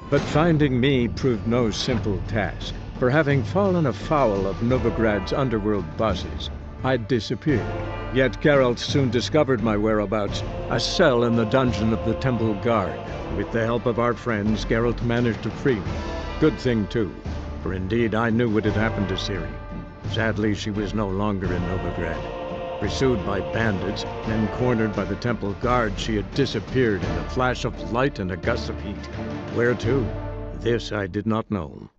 But finding me proved no simple task, for having fallen afoul of Novigrad's underworld bosses, I'd disappeared. Yet Geralt soon discovered my whereabouts, a cell in the dungeon of the Temple Guard. With the help of our friends, Geralt managed to free me. Good thing too, for indeed I knew what had happened to Ciri. Sadly, she was no longer in Novigrad. Pursued by bandits, then cornered by the Temple Guard, she had disappeared in a flash of light and a gust of heat. Where to? This I did not know.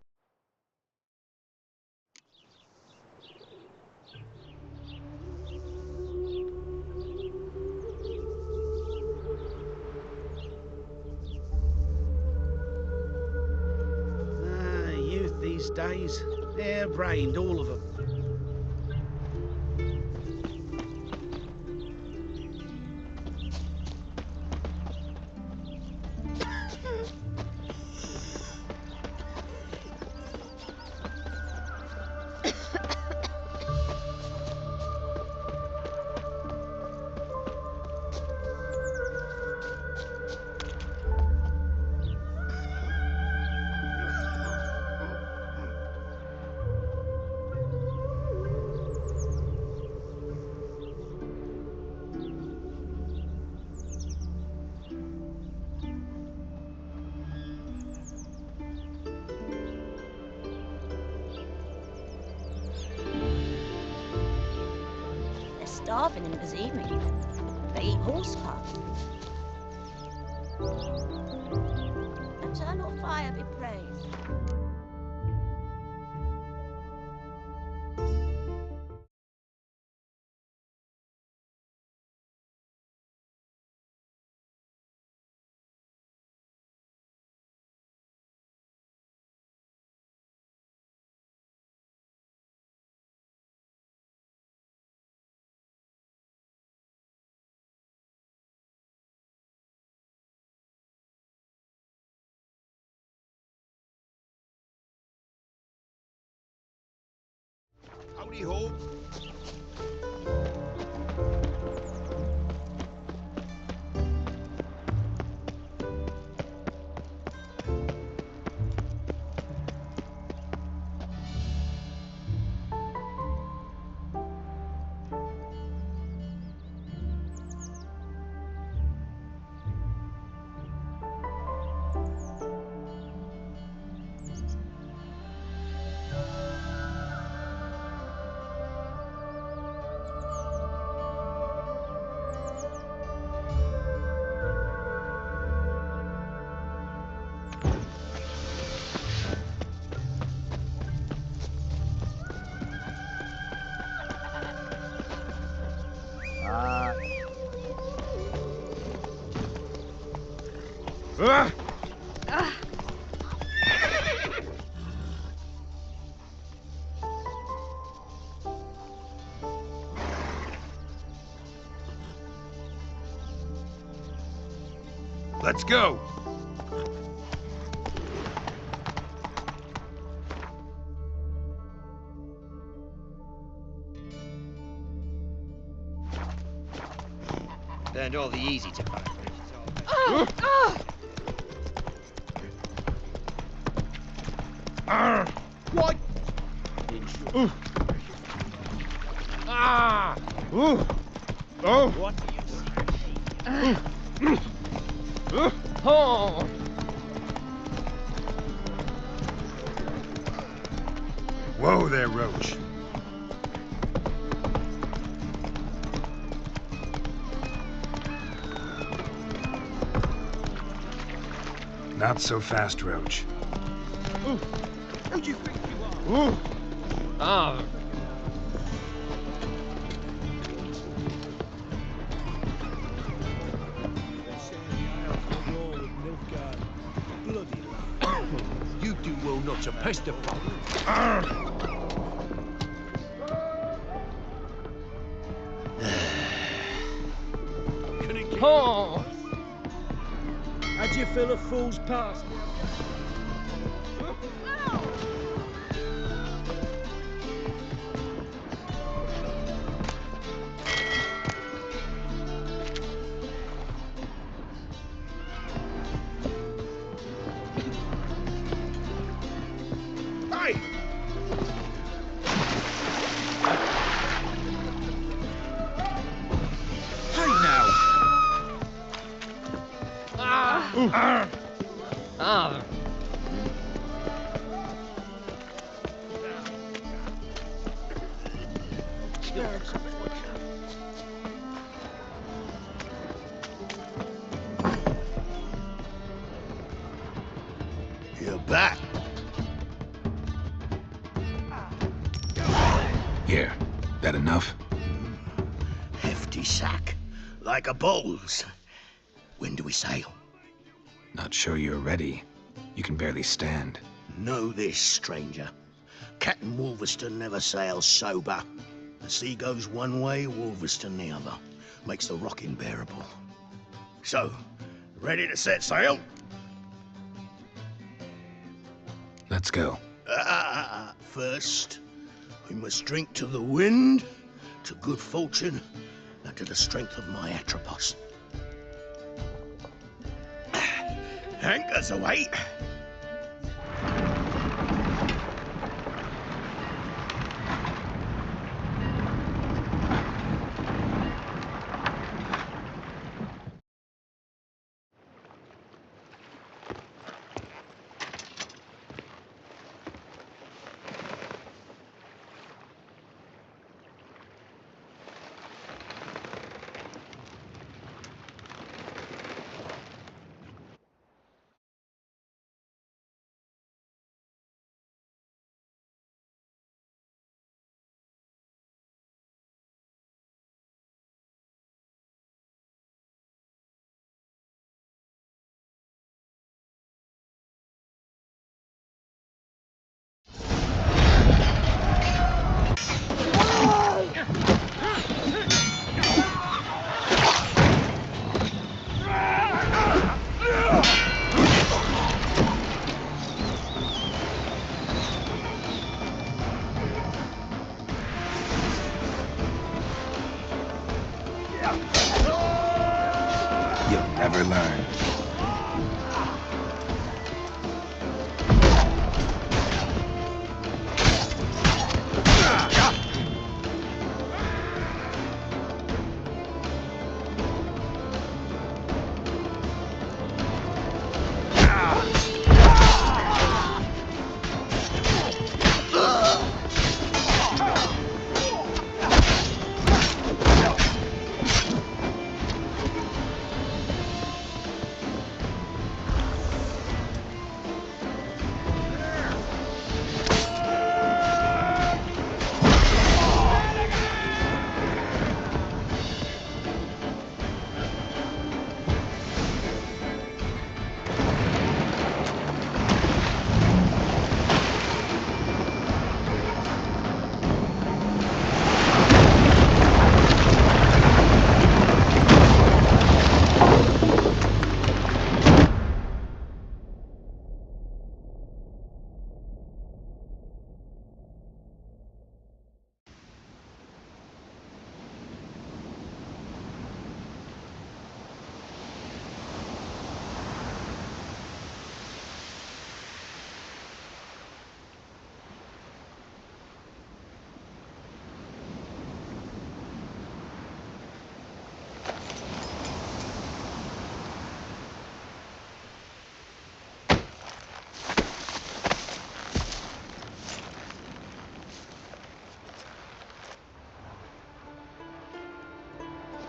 Youth these days, hair-brained, all of them. Starving in this evening. They eat horse pups. Eternal fire be praised. Howdy ho. Let's go! Learned all the easy to find. What? Ah! Oh! What do you say? Oh! Whoa there, Roach. Not so fast, Roach. Who do you think you are? Ah! You do well not to pester folk. Oh! How'd you feel a fool's past? Ah. You're back. Here, that enough? Hefty sack. Like a bull's. When do we sail? Not sure you're ready. You can barely stand. Know this, stranger. Captain Wolverstone never sails sober. The sea goes one way, Wolverstone the other. Makes the rocking bearable. So, ready to set sail? Let's go. First, we must drink to the wind, to good fortune, and to the strength of my Atropos. Anchors away. You'll never learn.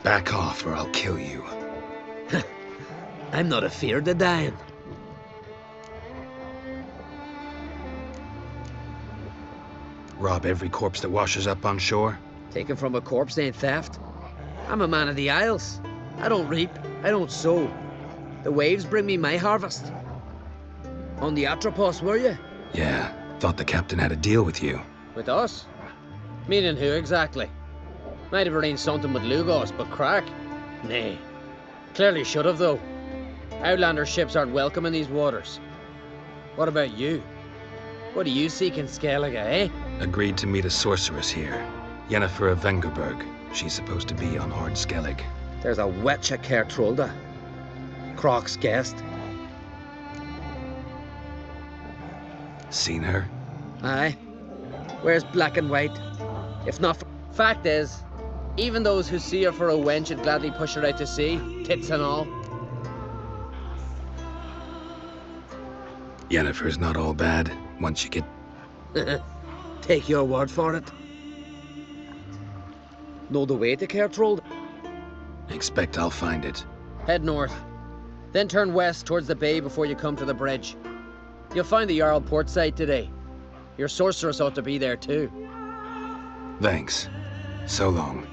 Back off or I'll kill you. I'm not afeard of dying. Rob every corpse that washes up on shore? Taken from a corpse ain't theft. I'm a man of the Isles. I don't reap, I don't sow. The waves bring me my harvest. On the Atropos, were you? Yeah, thought the captain had a deal with you. With us? Meaning who exactly? Might have arranged something with Lugos, but crack? Nay. Clearly should have, though. Outlander ships aren't welcome in these waters. What about you? What do you seek in Skellige, eh? Agreed to meet a sorceress here. Yennefer of Vengerberg. She's supposed to be on Ord Skellig. There's a wetcha Kertrolda. Croc's guest. Seen her? Aye. Wears black and white. If not for... Fact is, even those who see her for a wench would gladly push her out to sea, tits and all. Yennefer's not all bad once you get... Take your word for it. Know the way to Kertrold? Expect I'll find it. Head north. Then turn west towards the bay before you come to the bridge. You'll find the Jarl port site today. Your sorceress ought to be there too. Thanks. So long.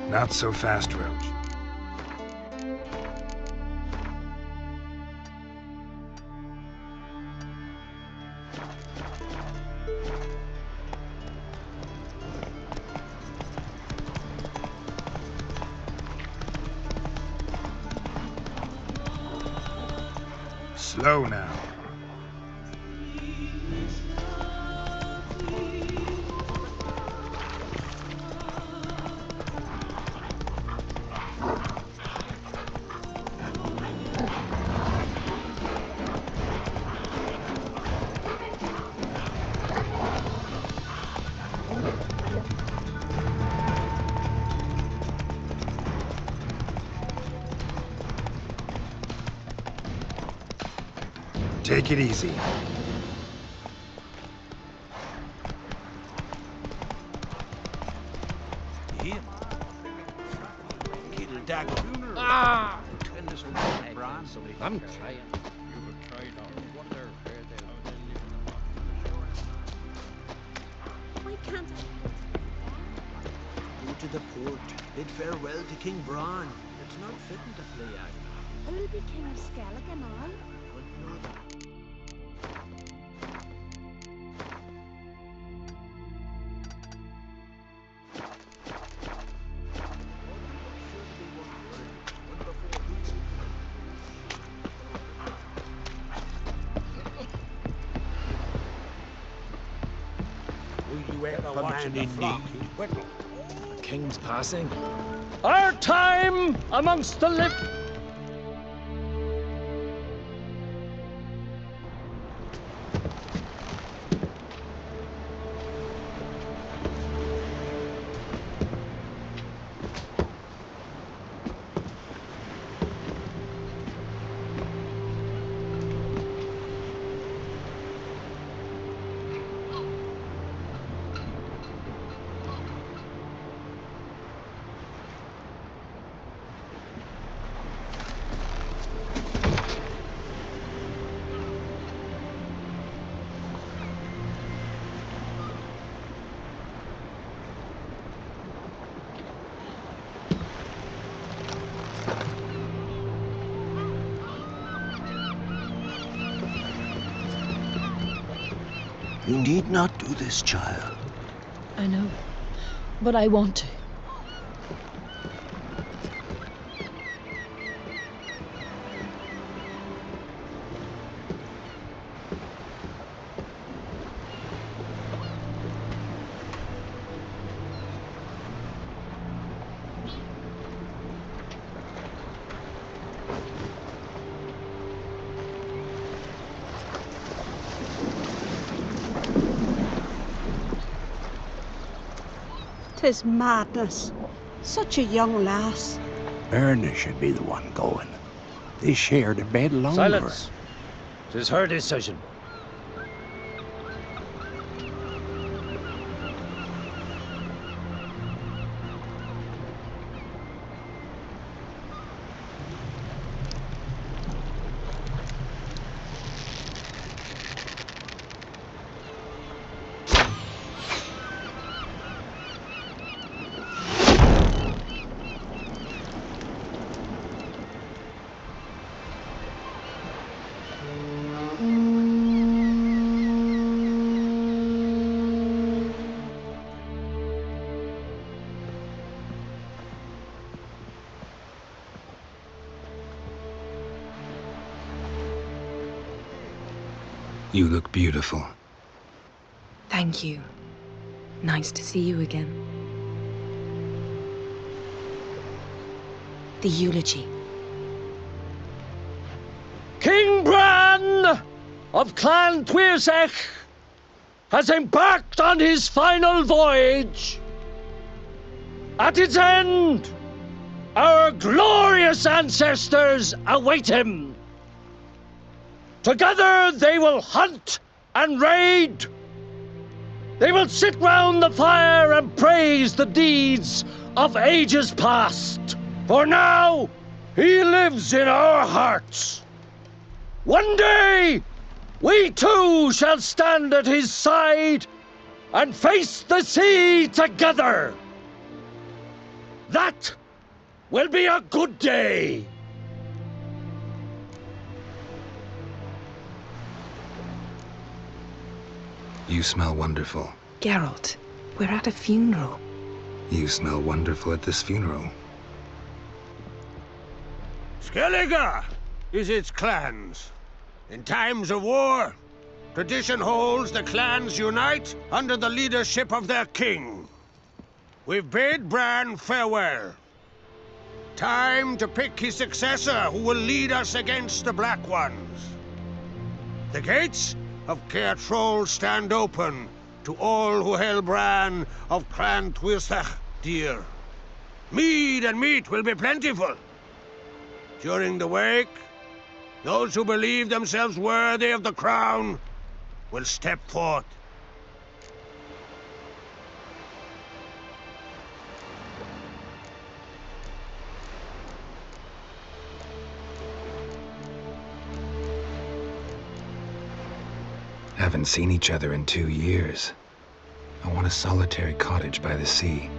Not so fast, Roach. Slow now. Take it easy. Ah! I'm trying. Why can't Go to the port, bid farewell to King Bran. It's not fitting to flee out. It'll be King Skellig and all. But not A man in need. the king's passing. Our time amongst the living. You need not do this, child. I know, but I want to. Tis madness. Such a young lass. Erna should be the one going. They shared a bed longer. Silence. 'Tis her decision. You look beautiful. Thank you. Nice to see you again. The eulogy. King Bran of Clan Tuirsech has embarked on his final voyage. At its end, our glorious ancestors await him. Together they will hunt and raid. They will sit round the fire and praise the deeds of ages past. For now, he lives in our hearts. One day, we too shall stand at his side and face the sea together. That will be a good day. You smell wonderful. Geralt, we're at a funeral. You smell wonderful at this funeral. Skellige is its clans. In times of war, tradition holds the clans unite under the leadership of their king. We've bid Bran farewell. Time to pick his successor who will lead us against the Black Ones. The gates of Caer Troll stand open to all who held Bran of Clan Tuirsech dear. Mead and meat will be plentiful. During the wake, those who believe themselves worthy of the crown will step forth. Haven't seen each other in 2 years. I want a solitary cottage by the sea.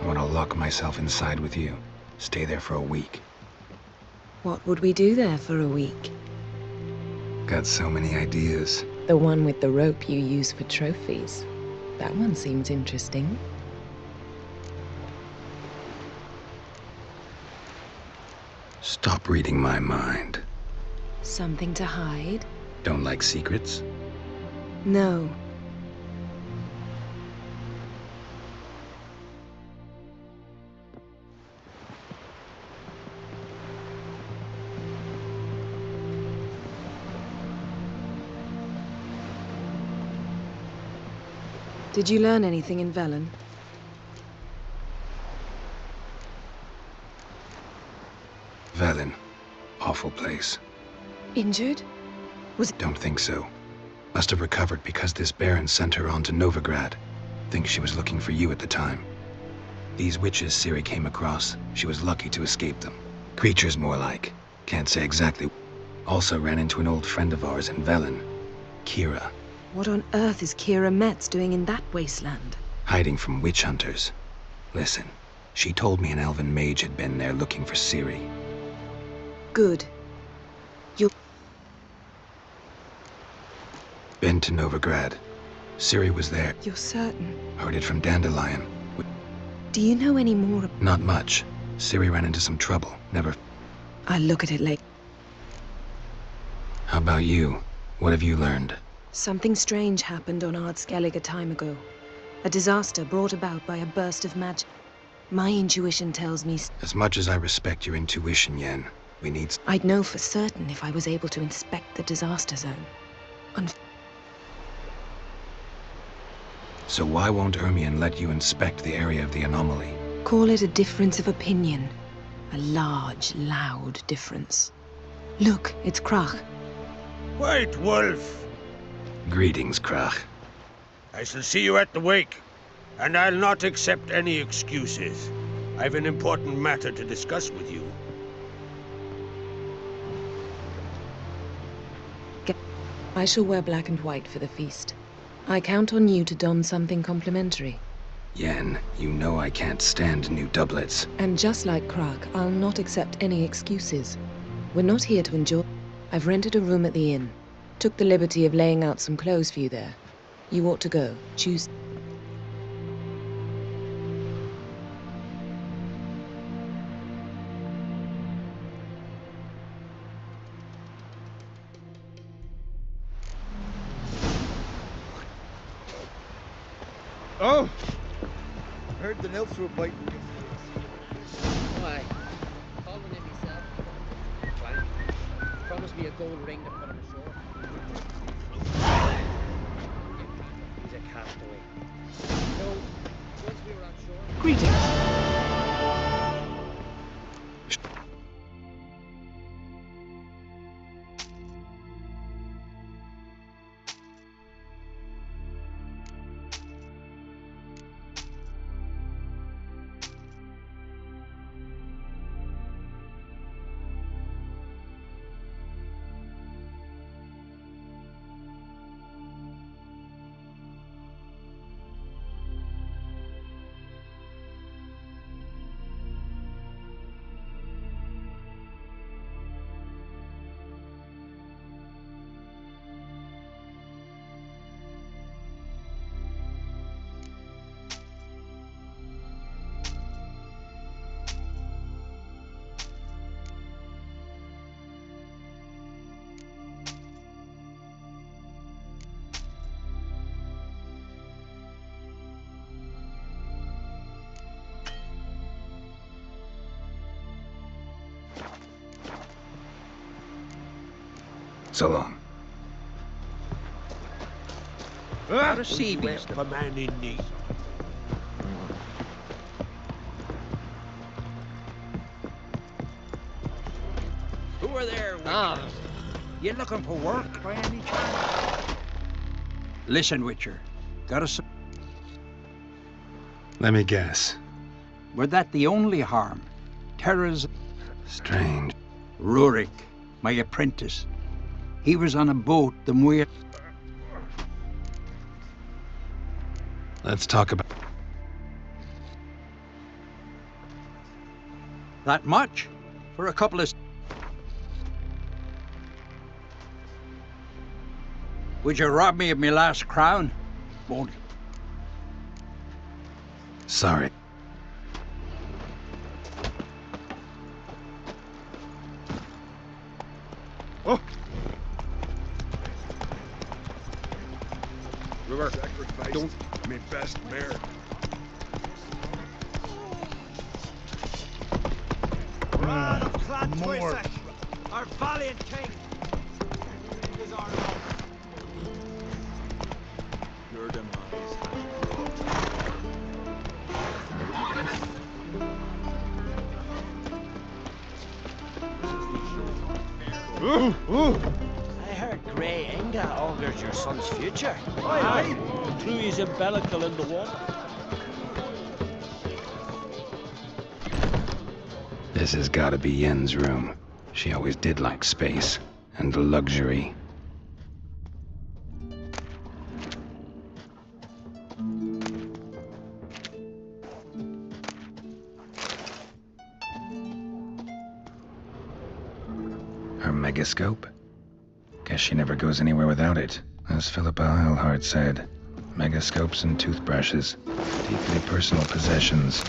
I want to lock myself inside with you. Stay there for a week. What would we do there for a week? Got so many ideas. The one with the rope you use for trophies. That one seems interesting. Stop reading my mind. Something to hide? Don't like secrets? No. Did you learn anything in Velen? Velen. Awful place. Injured? Don't think so. Must have recovered because this Baron sent her on to Novigrad. Think she was looking for you at the time. These witches Ciri came across, she was lucky to escape them. Creatures more like. Can't say exactly. Also ran into an old friend of ours in Velen. Kira. What on earth is Kira Metz doing in that wasteland? Hiding from witch hunters. Listen, she told me an elven mage had been there looking for Ciri. Good. Been to Novigrad. Ciri was there. You're certain? Heard it from Dandelion. Do you know any more? Not much. Ciri ran into some trouble. Never... I'll look at it later. How about you? What have you learned? Something strange happened on Ard Skellige a time ago. A disaster brought about by a burst of magic. My intuition tells me... As much as I respect your intuition, Yen, we need... I'd know for certain if I was able to inspect the disaster zone. So why won't Ermion let you inspect the area of the anomaly? Call it a difference of opinion. A large, loud difference. Look, it's Krach. White Wolf! Greetings, Krach. I shall see you at the wake, and I'll not accept any excuses. I've an important matter to discuss with you. I shall wear black and white for the feast. I count on you to don something complimentary. Yen, you know I can't stand new doublets. And just like Krach, I'll not accept any excuses. We're not here to enjoy... I've rented a room at the inn. Took the liberty of laying out some clothes for you there. You ought to go. Choose... Oh! Heard the nymphs were biting you. Why? Calling him himself. Clank. Promised me a gold ring to put him ashore. He's a castaway. No, once we were on shore. Greetings. So long. Not a sea beast, a man in need. Who are there? Ah. You looking for work by any chance? Listen, Witcher. Got a... Let me guess. Were that the only harm? Terra's... Strange. Rurik, my apprentice. He was on a boat the Muir... Let's talk about... That much? For a couple of... Would you rob me of my last crown? Won't you? Sorry. Oh! River, Don't me best bear. More. Our valiant king is our lord. Your demise I heard Grey Inga augurs your son's future. Aye. Threw his umbilical in the water. This has got to be Yen's room. She always did like space and luxury. Her megascope? Guess she never goes anywhere without it. As Philippa Eilhart said, megascopes and toothbrushes, deeply personal possessions.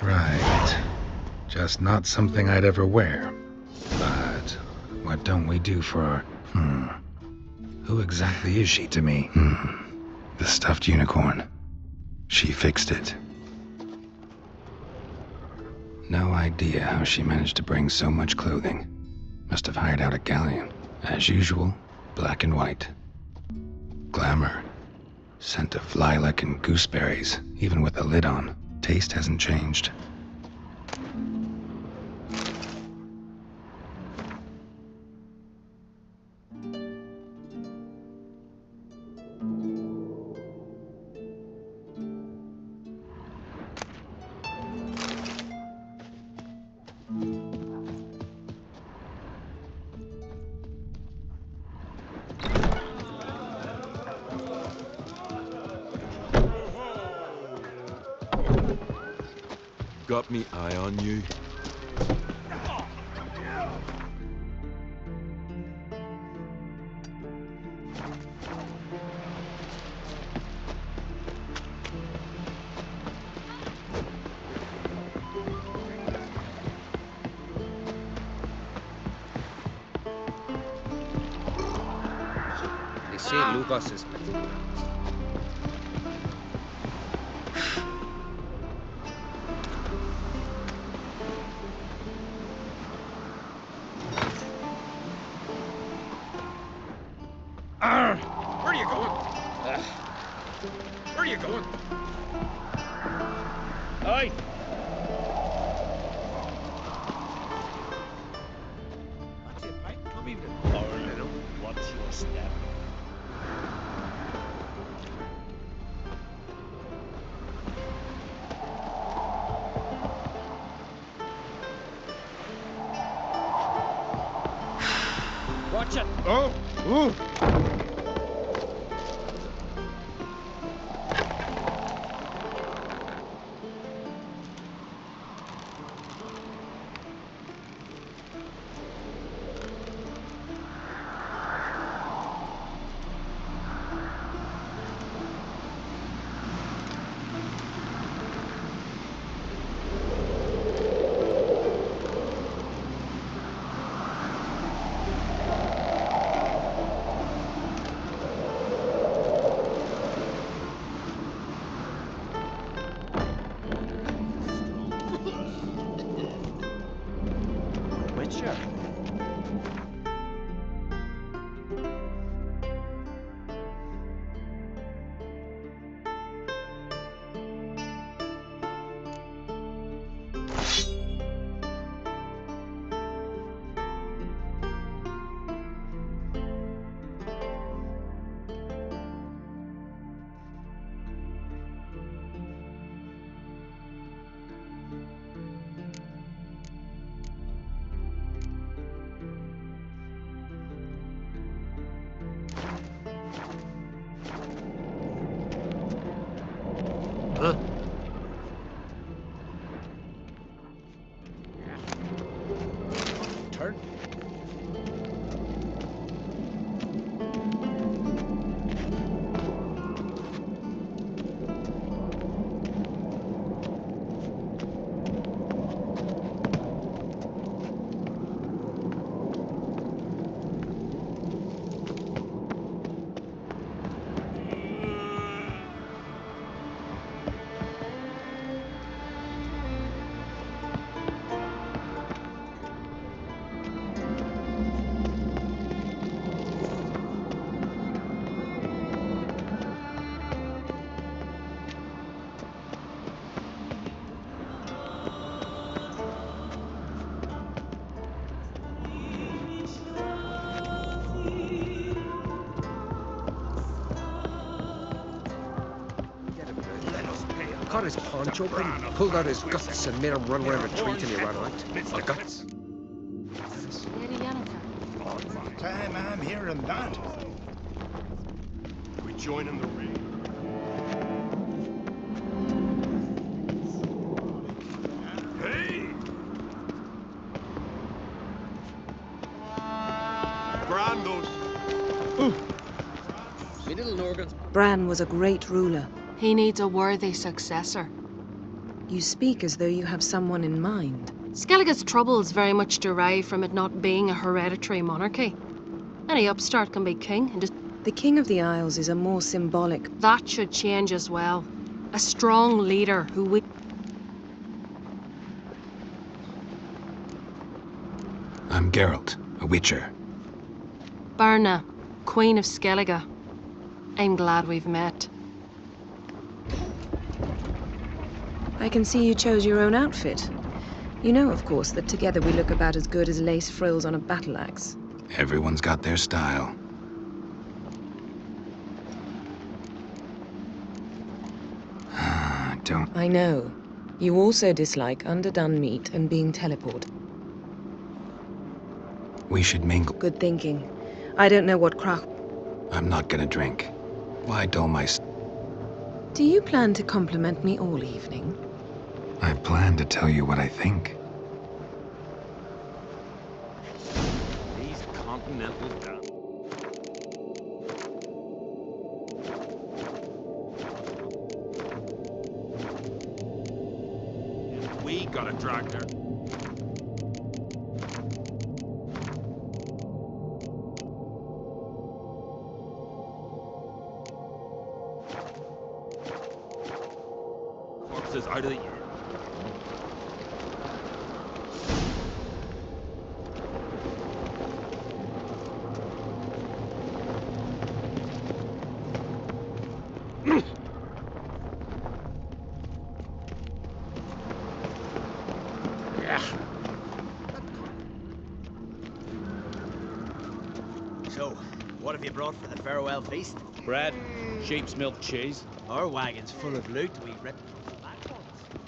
Right. Just not something I'd ever wear. But what don't we do for our... Who exactly is she to me? The stuffed unicorn. She fixed it. No idea how she managed to bring so much clothing. Must have hired out a galleon. As usual, black and white. Glamour. Scent of lilac and gooseberries, even with the lid on. Taste hasn't changed. Got me eye on you. They say Lugos is... Where are you going? Where are you going? Aye. That's it, mate. Come evening. Poor little, what's your step? Watch it! Oh! Ooh! Witcher. Huh? Turn. Caught his paunch open, pulled out his guts and made him run around a tree till he ran out. The guts. Time I'm hearing that. We join in the raid. Hey! Brandos! Me little Norgans. Bran was a great ruler. He needs a worthy successor. You speak as though you have someone in mind. Skellige's troubles very much derive from it not being a hereditary monarchy. Any upstart can be king and just... The King of the Isles is a more symbolic... That should change as well. A strong leader who we... I'm Geralt, a Witcher. Berna, Queen of Skellige. I'm glad we've met. I can see you chose your own outfit. You know, of course, that together we look about as good as lace frills on a battle axe. Everyone's got their style. Don't... I know. You also dislike underdone meat and being teleported. We should mingle. Good thinking. I don't know what crack... I'm not gonna drink. Why dull my... Do you plan to compliment me all evening? I plan to tell you what I think. These continental guns. We got a tractor. Corpses out of the... So, what have you brought for the farewell feast? Bread, sheep's milk cheese. Our wagon's full of loot we ripped from the black ones.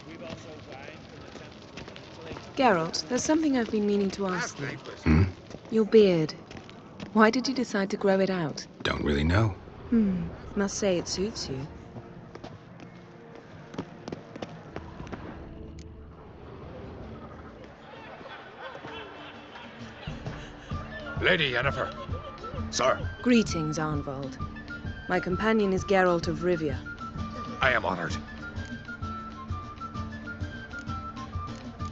We've also wine from the temple. Geralt, there's something I've been meaning to ask you. Hmm? Your beard. Why did you decide to grow it out? Don't really know. Must say it suits you. Lady Yennefer. Sir, Greetings, Arnvald. My companion is Geralt of Rivia. I am honored.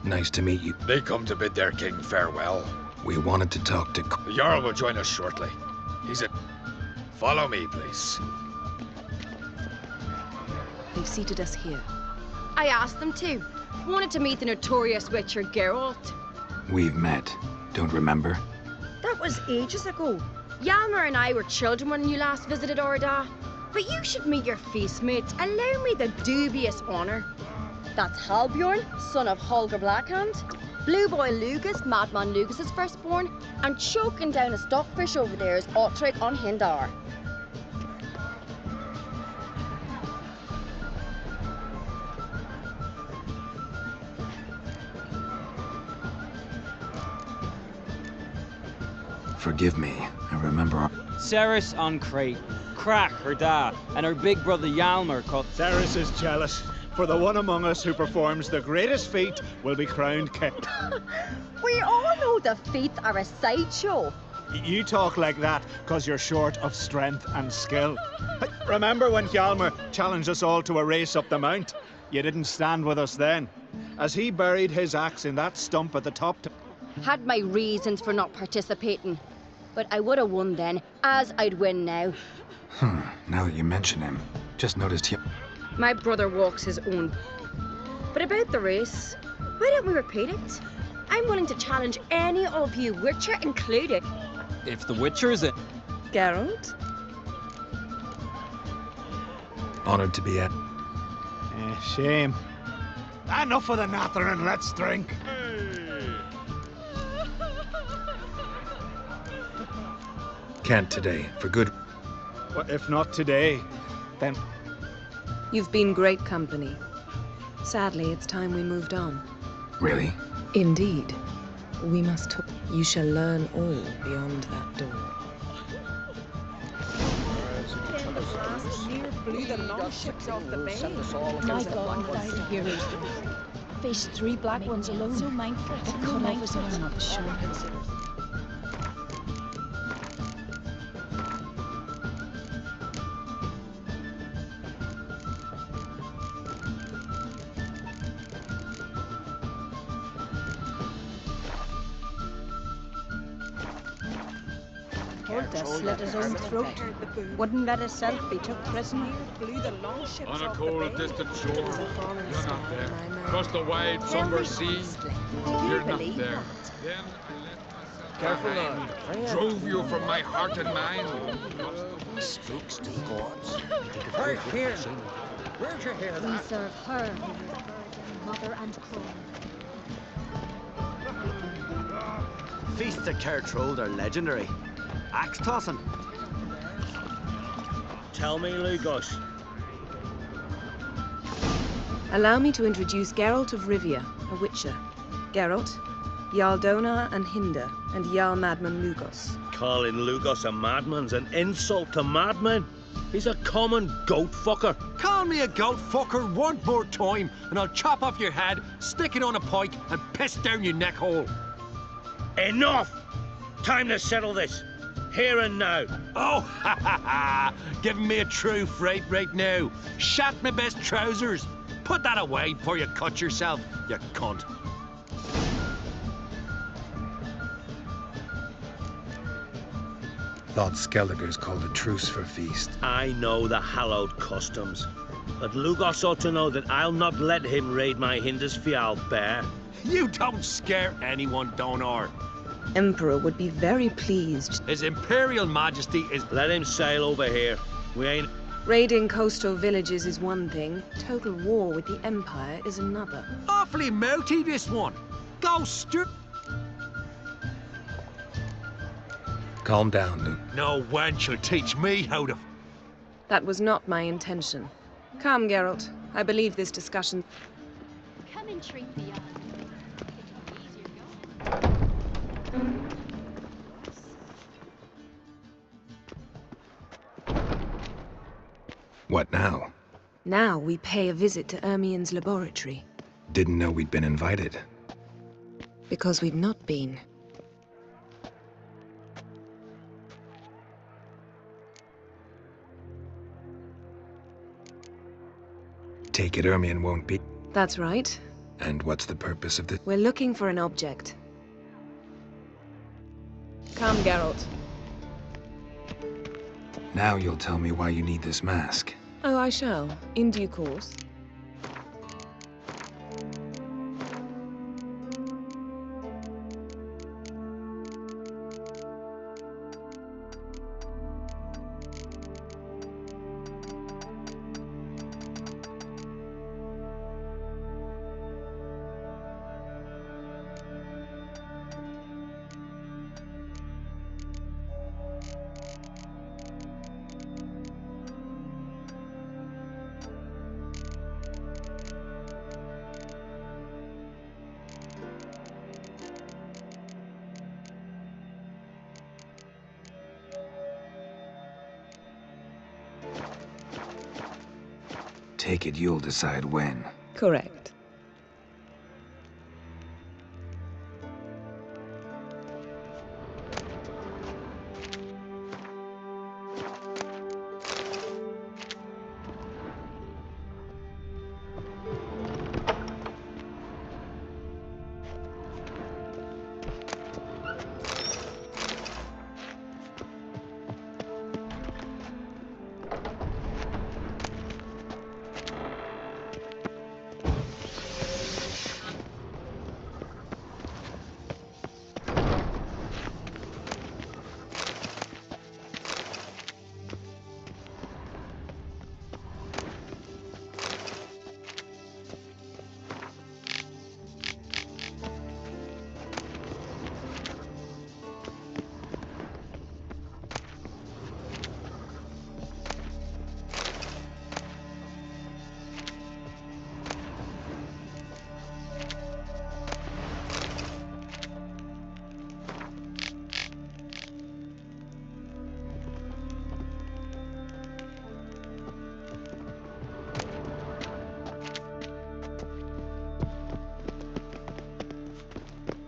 Nice to meet you. They come to bid their king farewell. We wanted to talk to... The Jarl will join us shortly. He's at... Follow me, please. They've seated us here. I asked them to. Wanted to meet the notorious witcher Geralt. We've met. Don't remember? That was ages ago. Hjalmar and I were children when you last visited Orda. But you should meet your feast mates. Allow me the dubious honor. That's Halbjorn, son of Holger Blackhand. Blue Boy Lugus, Madman Lugus' firstborn. And choking down a stockfish over there is Otric on Hindar. Forgive me. I remember... Ceres on Crate, Crack, her dad, and her big brother Hjalmar called... Ceres is jealous, for the one among us who performs the greatest feat will be crowned king. We all know the feats are a sideshow. You talk like that because you're short of strength and skill. Remember when Hjalmar challenged us all to a race up the mount? You didn't stand with us then. As he buried his axe in that stump at the top... Had my reasons for not participating. But I would have won then, as I'd win now. Now that you mention him, just noticed he... My brother walks his own. But about the race, why don't we repeat it? I'm willing to challenge any of you, Witcher included. If the Witcher's it... Geralt? Honored to be at... Shame. Enough of the nattering, let's drink. Can't today, for good... Well, if not today, then... You've been great company. Sadly, it's time we moved on. Really? Indeed. We must talk. You shall learn all beyond that door. Blew the longships off the bay. My God, I died of heroes. Faced 3 black ones alone. So mindful. The cut off his arm up his shoulder. Slit his own throat. Wouldn't let himself be took prisoner. On a cold, distant shore, you're not there. Across the wide, somber sea, you're not there. Then I let myself... Careful now. Drove you from my heart and mind. Speaks to gods. Right here. Where'd you hear We that? serve her who was burdened, mother and crone. Feasts at Cairtrold are legendary. Axe tossing. Tell me, Lugos. Allow me to introduce Geralt of Rivia, a witcher. Geralt, Jarl Donar and Hinder, and Jarl Madman Lugos. Calling Lugos a madman's an insult to madmen. He's a common goat fucker. Call me a goat fucker one more time, and I'll chop off your head, stick it on a pike, and piss down your neck hole. Enough! Time to settle this. Here and now. Oh, ha ha ha! Giving me a true fright right now. Shat my best trousers. Put that away before you cut yourself, you cunt. Thought Skelliger's called a truce for feast. I know the hallowed customs. But Lugos ought to know that I'll not let him raid my Hindisfial bear. You don't scare anyone, Donar. Emperor would be very pleased. His Imperial Majesty is... Let him sail over here. We ain't... Raiding coastal villages is one thing. Total war with the Empire is another. Awfully mouthy, this one. Go Calm down, Luke. No wench will teach me how to... That was not my intention. Come, Geralt. I believe this discussion... Come and treat the young. What now? Now we pay a visit to Ermien's laboratory. Didn't know we'd been invited. Because we've not been. Take it Ermien won't be. That's right. And what's the purpose of this? We're looking for an object. Come, Geralt. Now you'll tell me why you need this mask. Oh, I shall. In due course. Take it you'll decide when. Correct.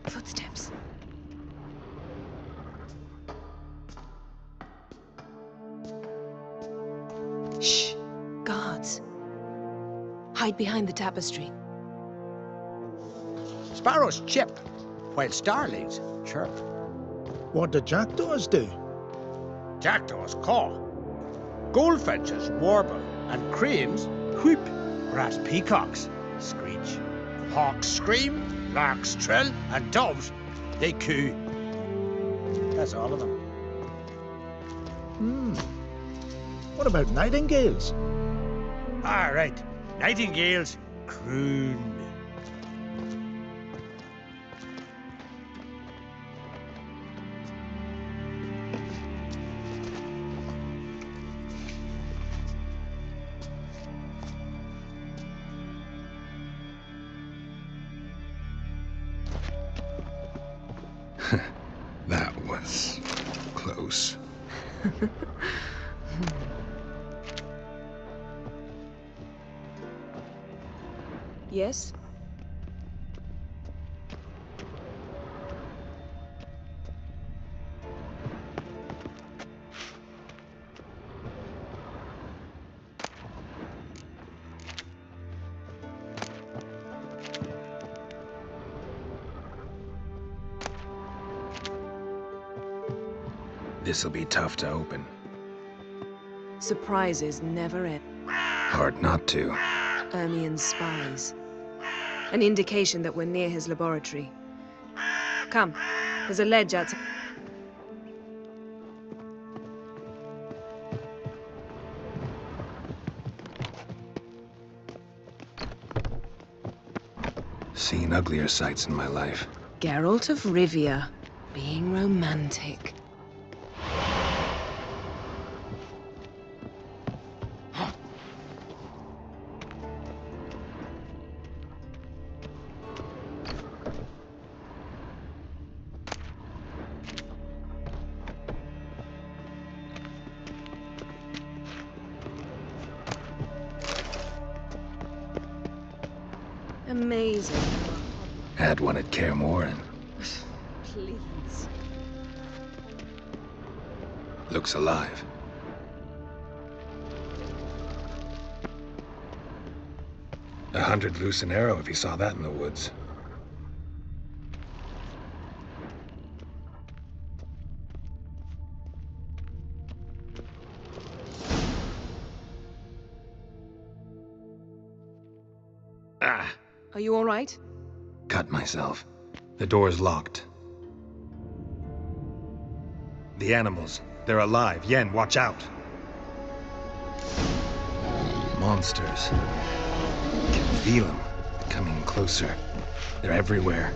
Footsteps. Shh! Guards. Hide behind the tapestry. Sparrows chip, while starlings chirp. What do jackdaws do? Jackdaws caw. Goldfinches warble, and cranes whoop, whereas peacocks screech. Hawks scream, larks trill, and doves, they coo. That's all of them. What about nightingales? All right. Nightingales, croon. That was close. Yes? This'll be tough to open. Surprises never end. Hard not to. Ermien's spies. An indication that we're near his laboratory. Come, there's a ledge outside. Seen uglier sights in my life. Geralt of Rivia, being romantic. Amazing. Had one at Kaer Morhen. Please. Looks alive. $100 loose an arrow if he saw that in the woods. Ah! Are you all right? Cut myself. The door's locked. The animals, they're alive. Yen, watch out! Monsters. Can feel them. Coming closer. They're everywhere.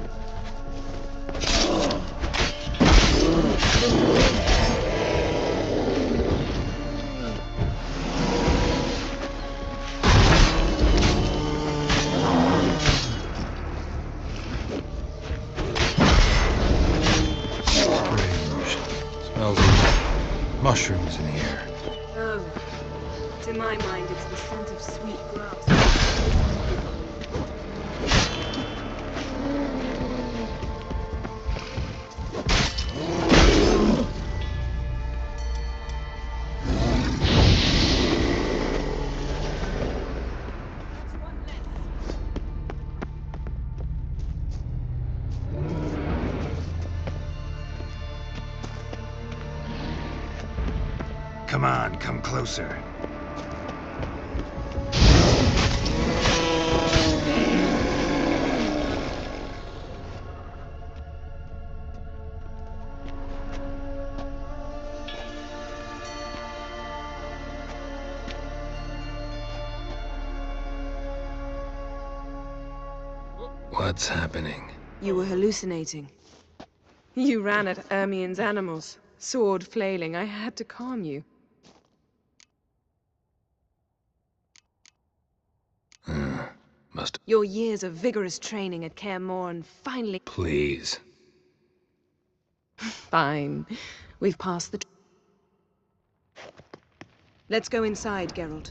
Smells like mushrooms in here. Oh. To my mind, it's the scent of sweet grass. Come on, come closer. What's happening? You were hallucinating. You ran at Ermien's animals, sword flailing. I had to calm you. Must... Your years of vigorous training at Kaer Morhen finally... Please. Fine. We've passed the... Let's go inside, Geralt.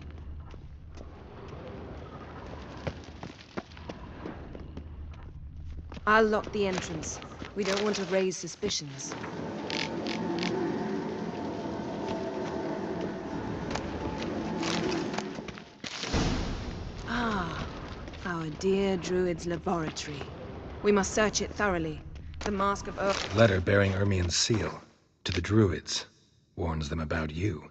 I'll lock the entrance. We don't want to raise suspicions. Ah, our dear Druid's laboratory. We must search it thoroughly. The Mask of Earth... Letter bearing Ermien's seal. To the Druids. Warns them about you.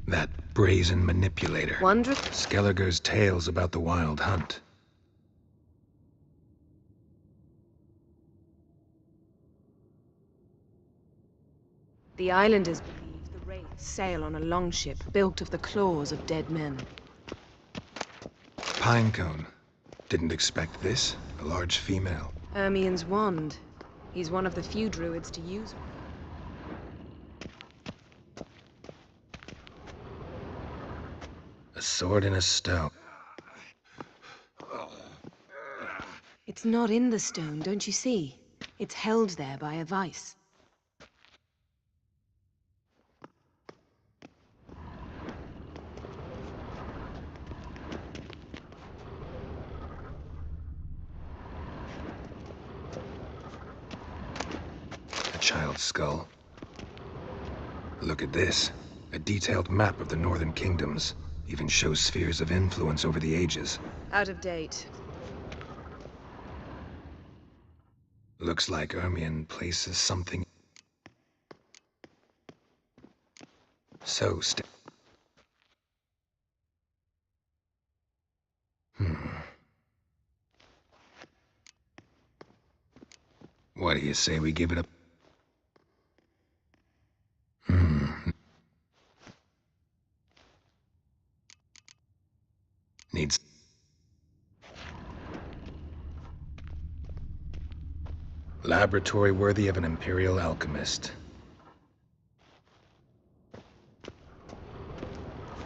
That brazen manipulator. Wondrous. Skelliger's tales about the Wild Hunt. The islanders believe the wraiths sail on a longship built of the claws of dead men. Pinecone. Didn't expect this. A large female. Hermion's wand. He's one of the few druids to use one. A sword in a stone. It's not in the stone, don't you see? It's held there by a vice. A child's skull. Look at this. A detailed map of the Northern Kingdoms. Even shows spheres of influence over the ages. Out of date. Looks like Hermion places something so What do you say we give it a... Needs... Laboratory worthy of an Imperial alchemist.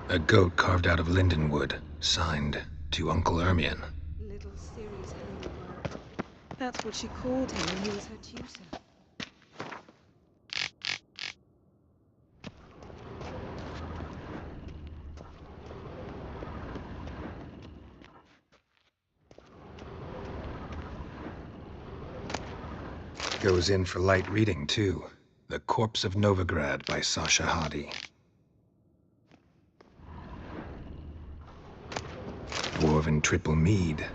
A goat carved out of lindenwood, signed to Uncle Hermion. Little Ciri's handiwork. That's what she called him when he was her tutor. Goes in for light reading, too. The Corpse of Novigrad by Sasha Hadi. Dwarven triple mead.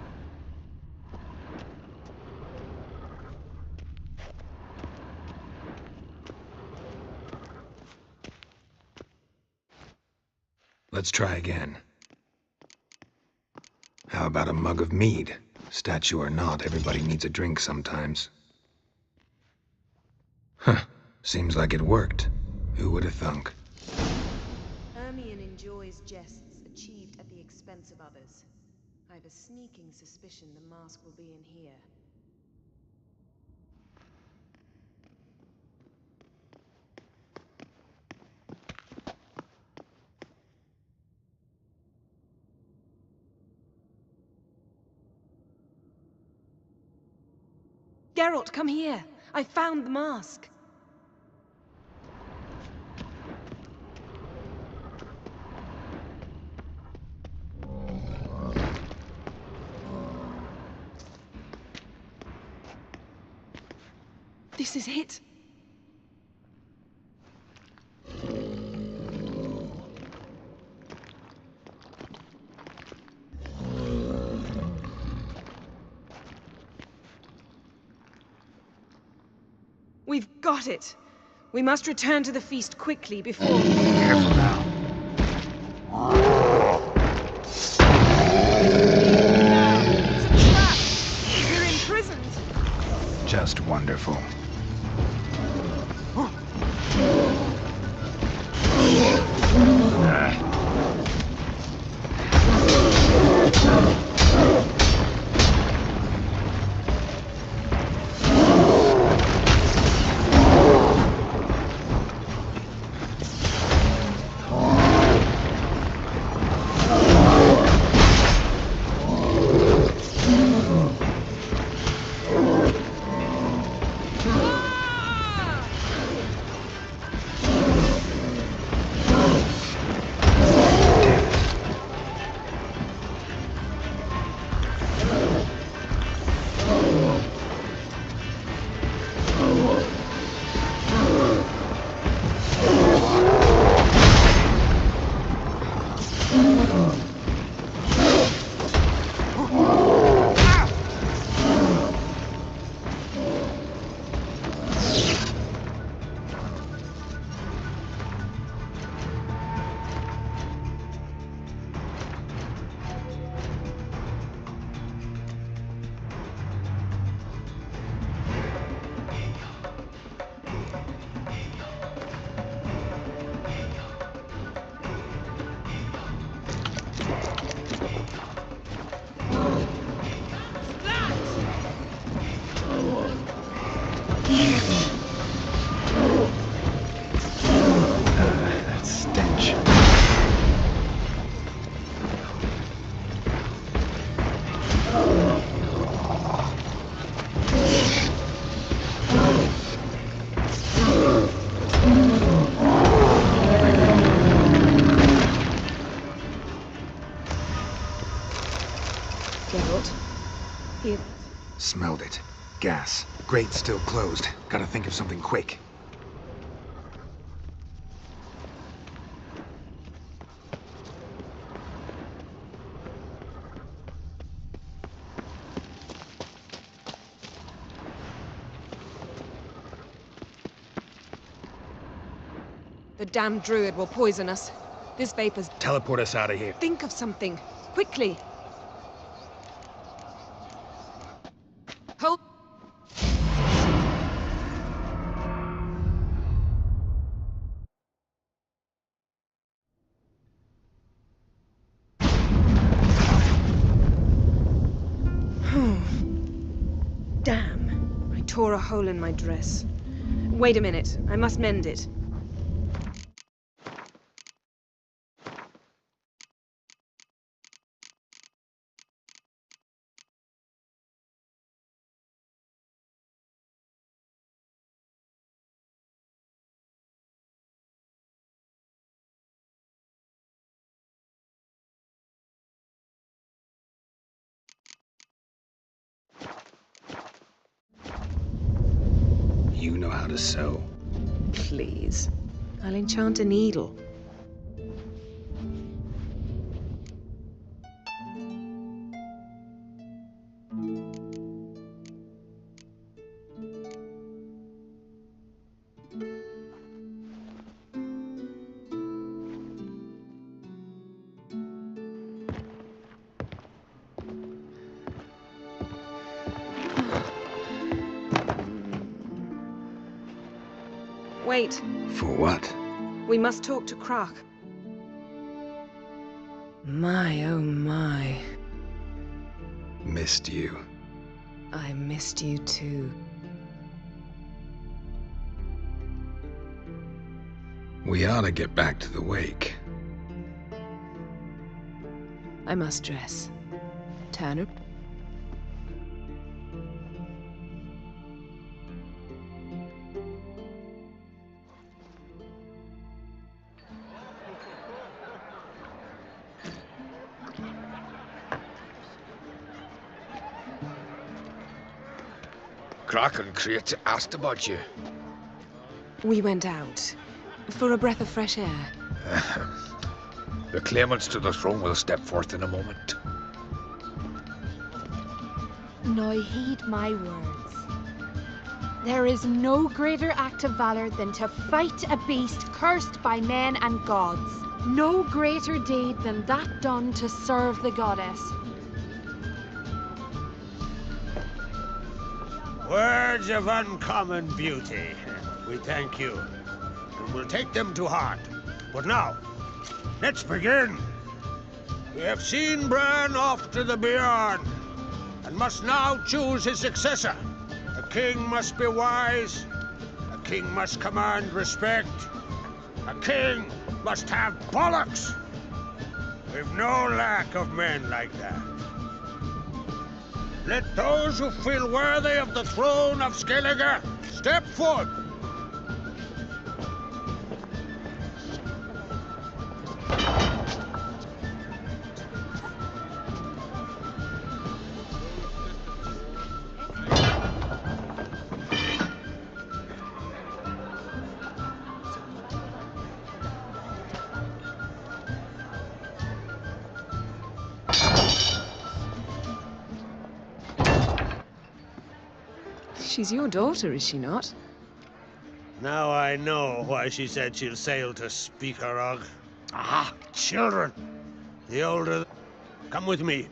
Let's try again. How about a mug of mead? Statue or not, everybody needs a drink sometimes. Huh. Seems like it worked. Who would have thunk? Hermion enjoys jests achieved at the expense of others. I've a sneaking suspicion the mask will be in here. Geralt, come here! I found the mask! This is it! We've got it! We must return to the feast quickly before... Careful now. We're imprisoned! Just wonderful. Smelled it. Gas. Grate still closed. Gotta think of something quick. The damned druid will poison us. This vapor's... Teleport us out of here. Think of something. Quickly. Hold... Damn. I tore a hole in my dress. Wait a minute. I must mend it. You know how to sew. Please. I'll enchant a needle. Wait. For what? We must talk to Croc. My, oh my. Missed you. I missed you too. We ought to get back to the wake. I must dress. Turner? Croc and Crate asked about you. We went out. For a breath of fresh air. The claimants to the throne will step forth in a moment. Now heed my words. There is no greater act of valor than to fight a beast cursed by men and gods. No greater deed than that done to serve the goddess. Words of uncommon beauty. We thank you, and we'll take them to heart. But now, let's begin. We have seen Bran off to the beyond, and must now choose his successor. A king must be wise. A king must command respect. A king must have bollocks. We've no lack of men like that. Let those who feel worthy of the throne of Skellige step forth. She's your daughter, is she not? Now I know why she said she'll sail to Speakerog. Ah, children! The older... Come with me.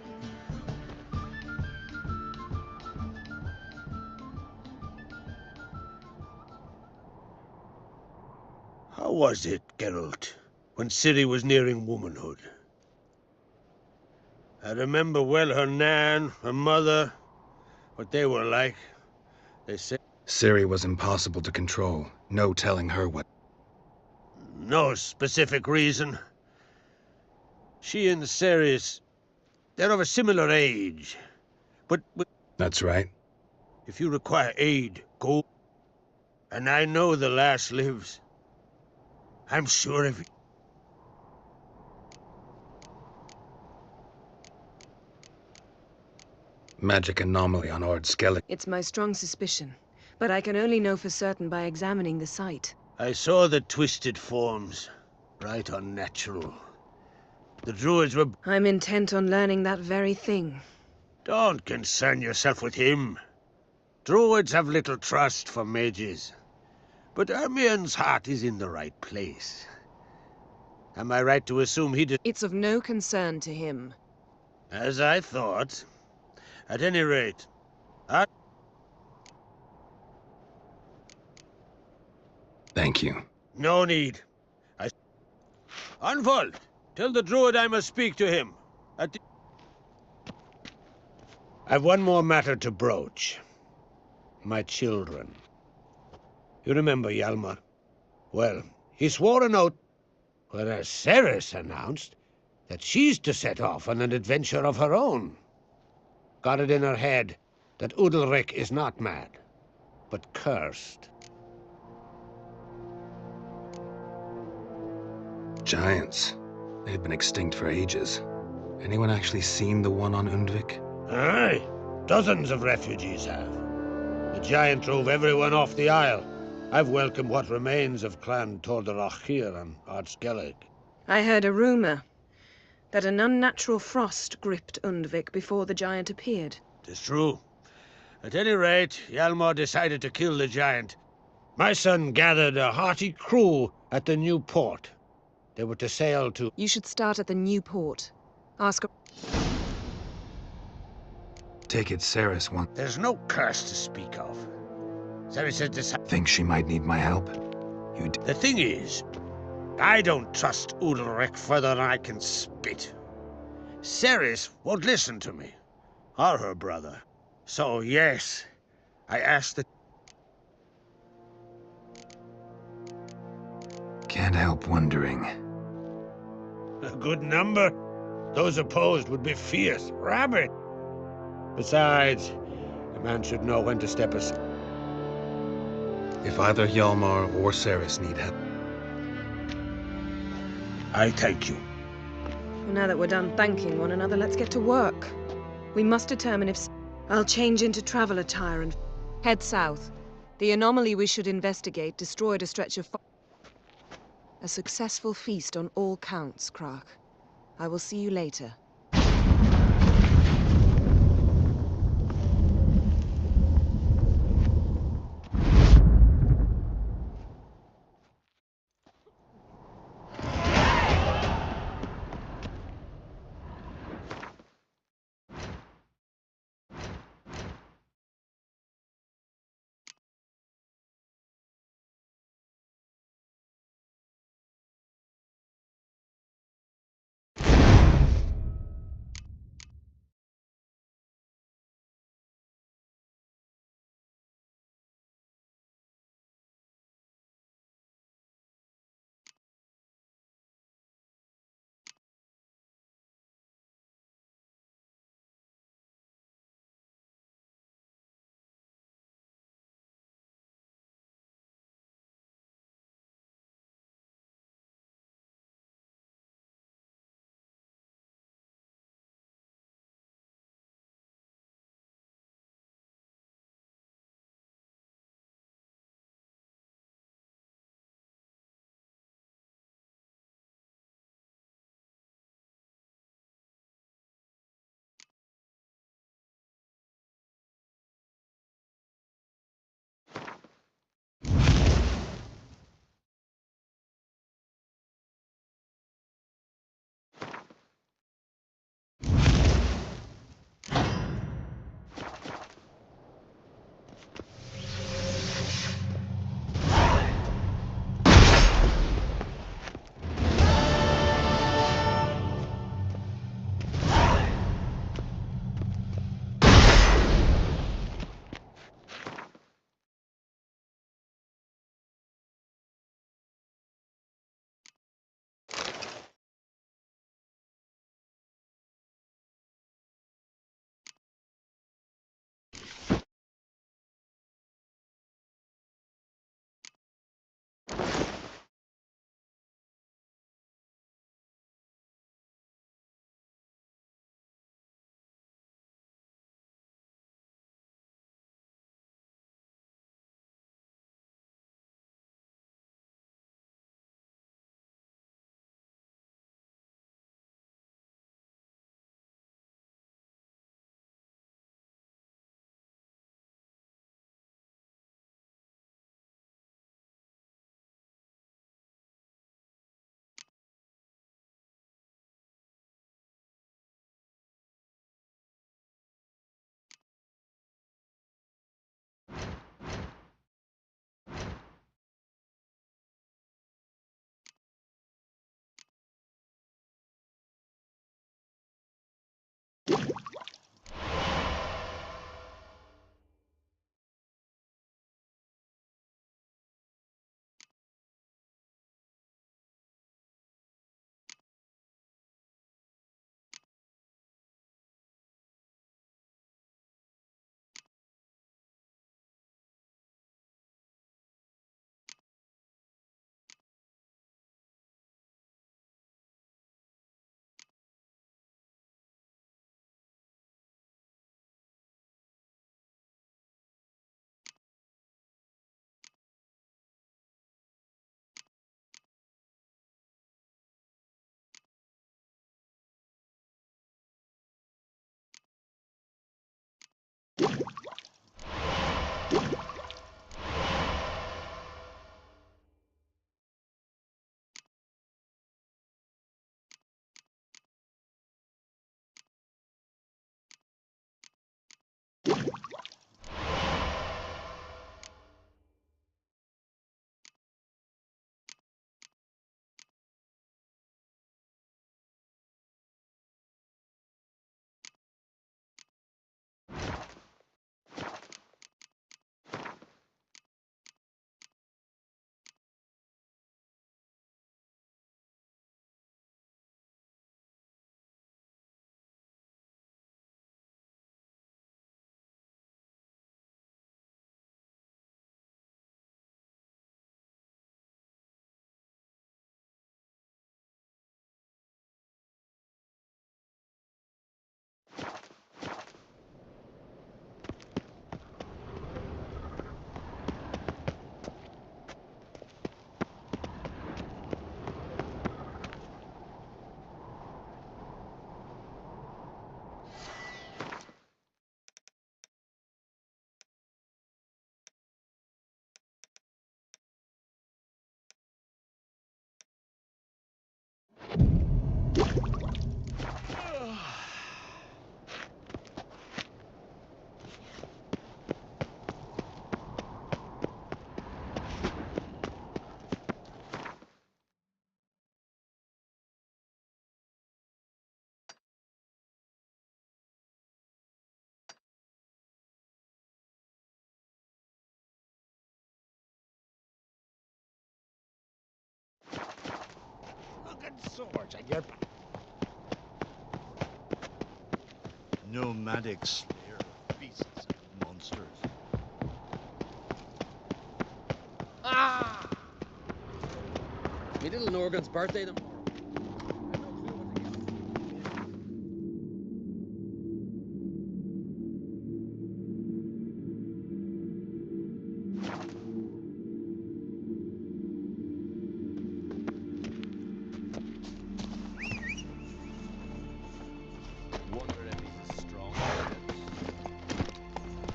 How was it, Geralt, when Ciri was nearing womanhood? I remember well her nan, her mother, what they were like. They said... Ciri was impossible to control. No telling her what... No specific reason. She and Ceres, they're of a similar age. But... That's right. If you require aid, go. And I know the lass lives. I'm sure if... Magic anomaly on WUXGA. It's my strong suspicion, but I can only know for certain by examining the site. I saw the twisted forms. Right unnatural. The druids were... I'm intent on learning that very thing. Don't concern yourself with him. Druids have little trust for mages. But Ermion's heart is in the right place. Am I right to assume he did... It's of no concern to him. As I thought. At any rate, Thank you. No need. Unfold! Tell the druid I must speak to him. I've one more matter to broach. My children. You remember Hjalmar? Well, he swore an oath, whereas Ceres announced that she's to set off on an adventure of her own. Got it in her head that Udalric is not mad, but cursed. Giants. They've been extinct for ages. Anyone actually seen the one on Undvik? Aye. Dozens of refugees have. The giant drove everyone off the isle. I've welcomed what remains of Clan Tordarach here on WUXGA. I heard a rumor that an unnatural frost gripped Undvik before the giant appeared. Tis true. At any rate, Hjalmar decided to kill the giant. My son gathered a hearty crew at the new port. They were to sail to... You should start at the new port. Ask... Take it Ceres wants... There's no curse to speak of. Ceres has decided... Think she might need my help? The thing is, I don't trust Udalric further than I can spit. Ceres won't listen to me, or her brother. So yes, I asked the... Can't help wondering. A good number. Those opposed would be fierce, rabid. Besides, a man should know when to step aside. If either Hjalmar or Ceres need help. I thank you. Well, now that we're done thanking one another, let's get to work. We must determine if... I'll change into travel attire and head south. The anomaly we should investigate destroyed a stretch of... A successful feast on all counts, Krak. I will see you later. Swords at your back. Nomadic slayer of beasts and monsters. Ah! Me little Norgan's birthday tomorrow.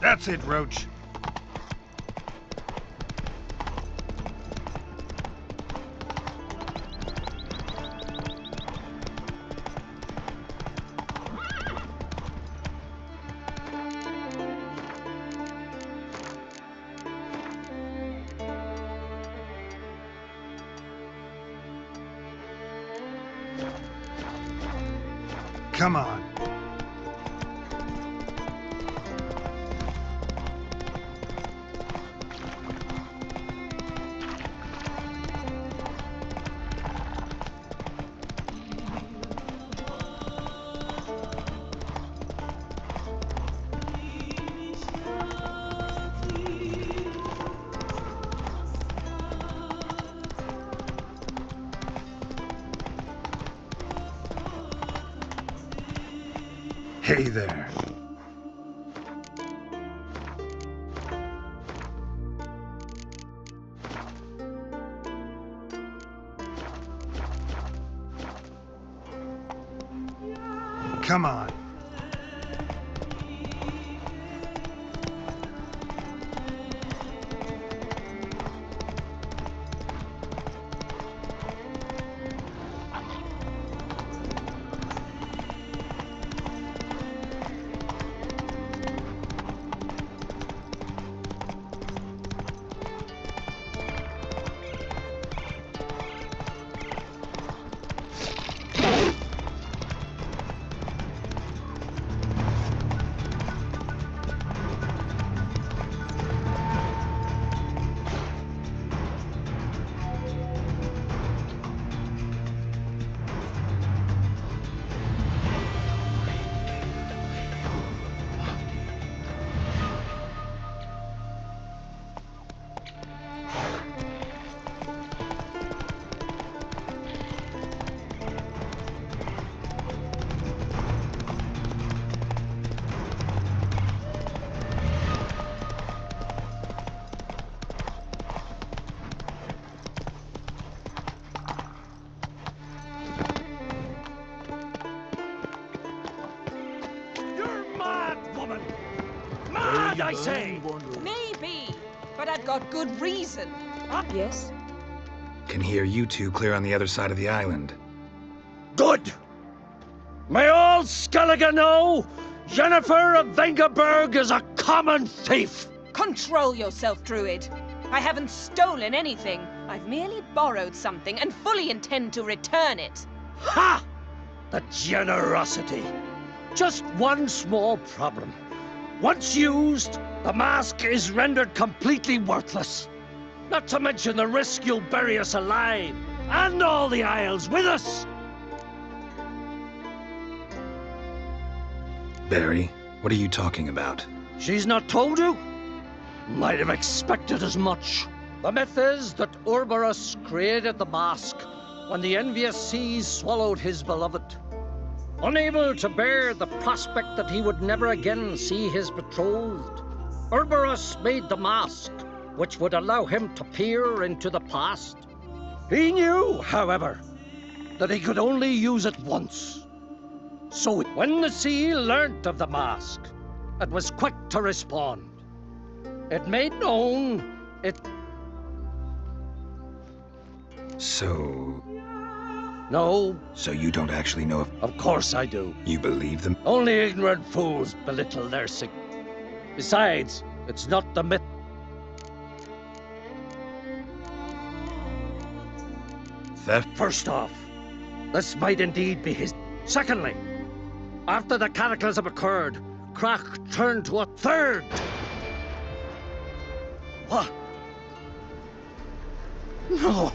That's it, Roach. Come on. Hey there. Come on. Mad, woman! Mad, I say! Maybe I'd got good reason. Yes? Can hear you two clear on the other side of the island. Good! May all Skellige know Jennifer of Vengerberg is a common thief! Control yourself, Druid. I haven't stolen anything. I've merely borrowed something and fully intend to return it. Ha! The generosity. Just one small problem. Once used, the mask is rendered completely worthless. Not to mention the risk you'll bury us alive, and all the Isles with us! Barry, what are you talking about? She's not told you? Might have expected as much. The myth is that Ouroboros created the mask when the envious seas swallowed his beloved. Unable to bear the prospect that he would never again see his betrothed, Ouroboros made the mask, which would allow him to peer into the past. He knew, however, that he could only use it once. So when the sea learnt of the mask, it was quick to respond. It made known it... So... No. So you don't actually know if... Of course I do. You believe them? Only ignorant fools belittle their sick. Besides, it's not the myth. Theft? First off, this might indeed be his... Secondly, after the cataclysm occurred, Crack turned to a third. What? No.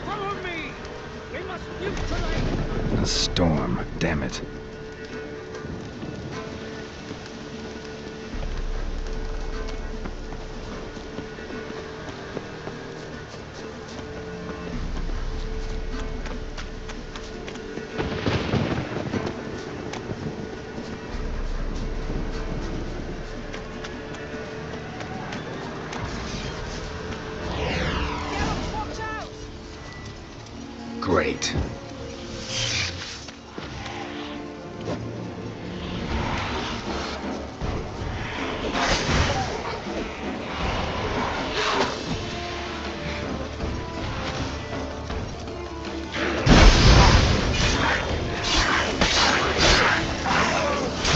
Follow me. We must mutinize. A storm, damn it. Great.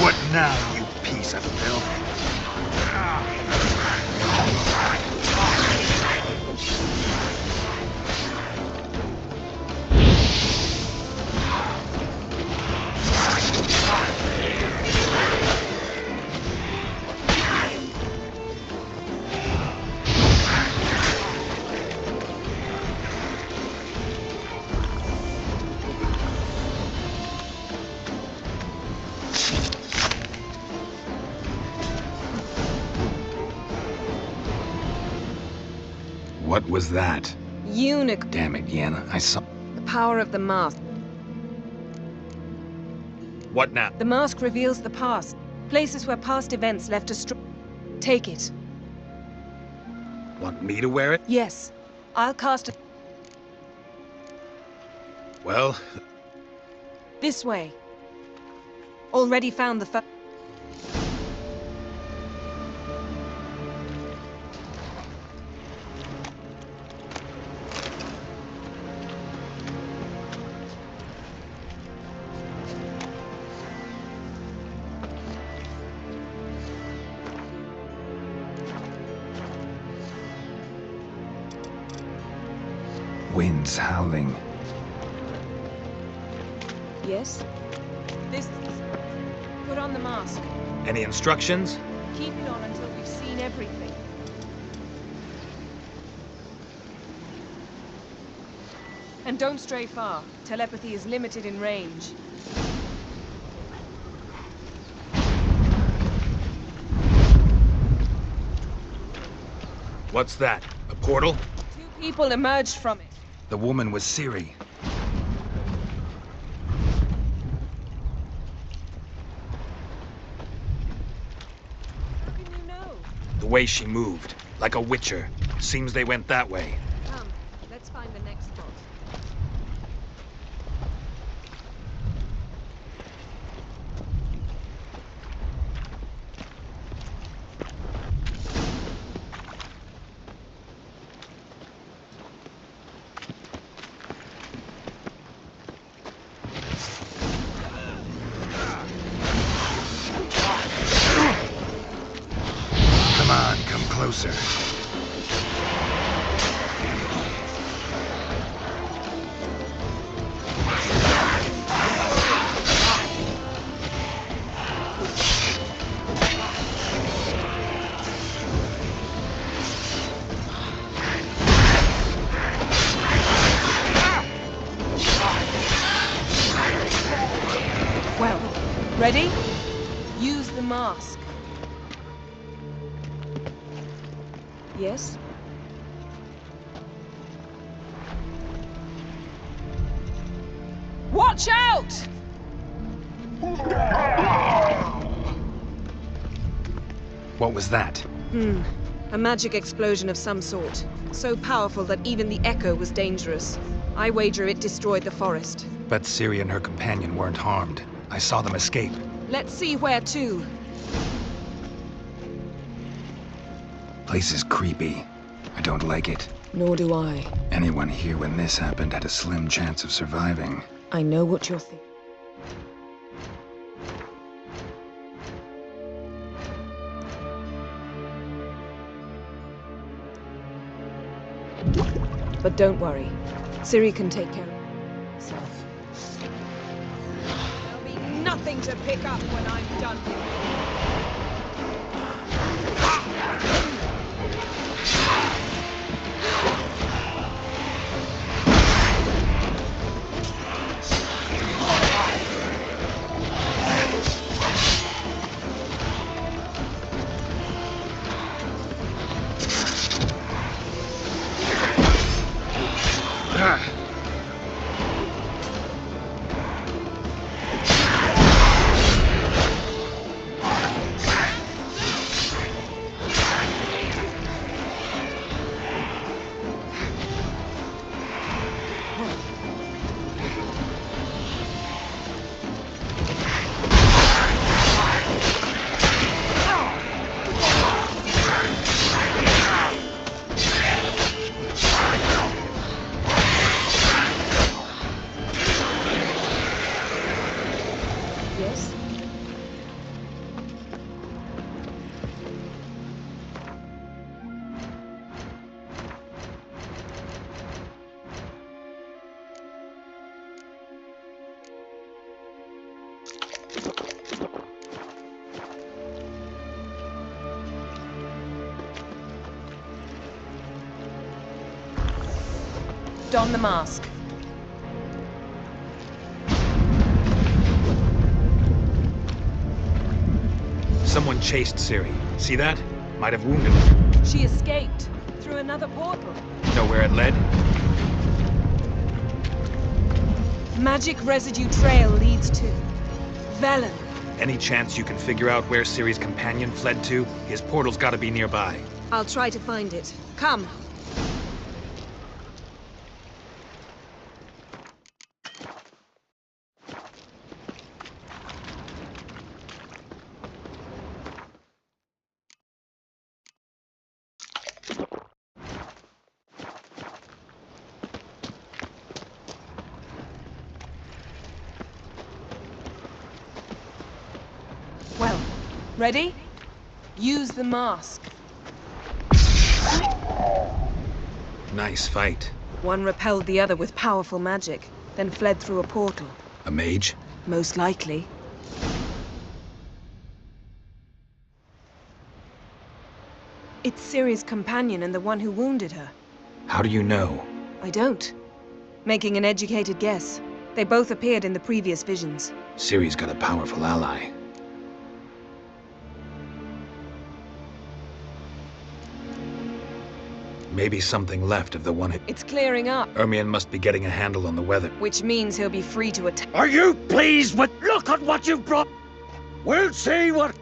What now, you piece of filth? What was that? Eunuch. Damn it, Yana. I saw... The power of the mask. What now? The mask reveals the past. Places where past events left a Take it. Want me to wear it? Yes. I'll cast it Well... this way. Already found the Winds howling. Yes? This... Put on the mask. Any instructions? Keep it on until we've seen everything. And don't stray far. Telepathy is limited in range. What's that? A portal? 2 people emerged from it. The woman was Ciri. How can you know? The way she moved. Like a witcher. Seems they went that way. Come, let's find the next spot. closer. Well, ready? Use the mask. Yes? Watch out! What was that? A magic explosion of some sort. So powerful that even the echo was dangerous. I wager it destroyed the forest. But Ciri and her companion weren't harmed. I saw them escape. Let's see where to. Place is creepy. I don't like it. Nor do I. Anyone here when this happened had a slim chance of surviving. I know what you're thinking. But don't worry. Ciri can take care of herself. There'll be nothing to pick up when I'm done with don the mask. Someone chased Ciri. See that? Might have wounded her. She escaped through another portal. Know where it led? Magic residue trail leads to Velen. Any chance you can figure out where Ciri's companion fled to? His portal's gotta be nearby. I'll try to find it. Come. Well, ready? Use the mask. Nice fight. One repelled the other with powerful magic, then fled through a portal. A mage? Most likely. It's Ciri's companion and the one who wounded her. How do you know? I don't. Making an educated guess. They both appeared in the previous visions. Ciri's got a powerful ally. Maybe something left of the one who... It's clearing up. Ermion must be getting a handle on the weather. Which means he'll be free to attack. Are you pleased with... Look at what you've brought! We'll see what...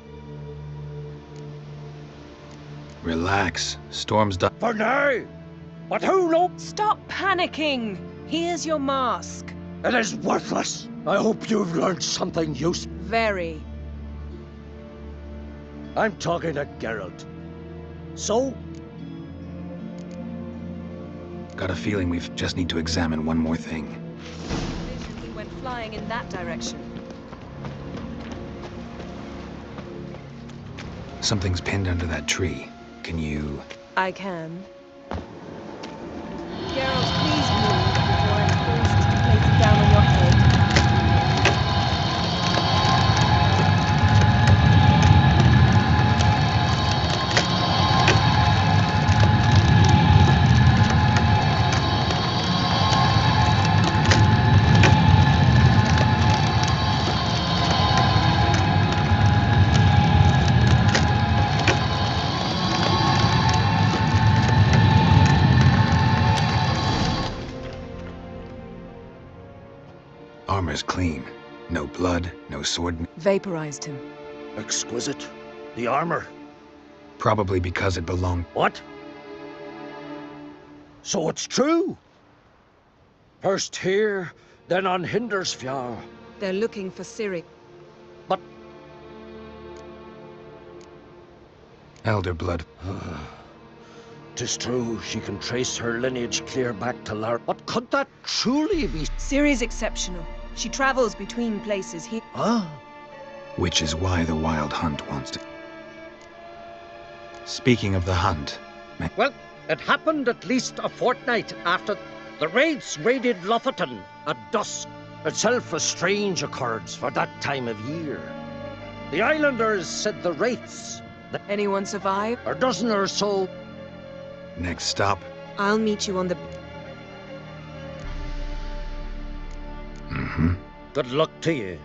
Relax. Storm's done. For now! But who knows? Stop panicking! Here's your mask. It is worthless. I hope you've learned something useful. Very. I'm talking to Geralt. So? Got a feeling we just need to examine one more thing. We went flying in that direction. Something's pinned under that tree. Can you... I can. Geralt, please move before I'm forced to place it down on your head. Armor's clean. No blood, no sword... Vaporized him. Exquisite. The armor. Probably because it belonged... What? So it's true? First here, then on Hindersfjall. They're looking for Ciri. But... Elder blood. 'Tis true, she can trace her lineage clear back to Lar... But could that truly be... Ciri's exceptional. She travels between places here. Huh? Which is why the Wild Hunt wants to... Speaking of the hunt... Well, it happened at least a fortnight after the raids raided Lofoten at dusk. Itself a strange occurrence for that time of year. The islanders said the wraiths... Anyone survive? A dozen or so... Next stop. I'll meet you on the... Mm-hmm. Good luck to you.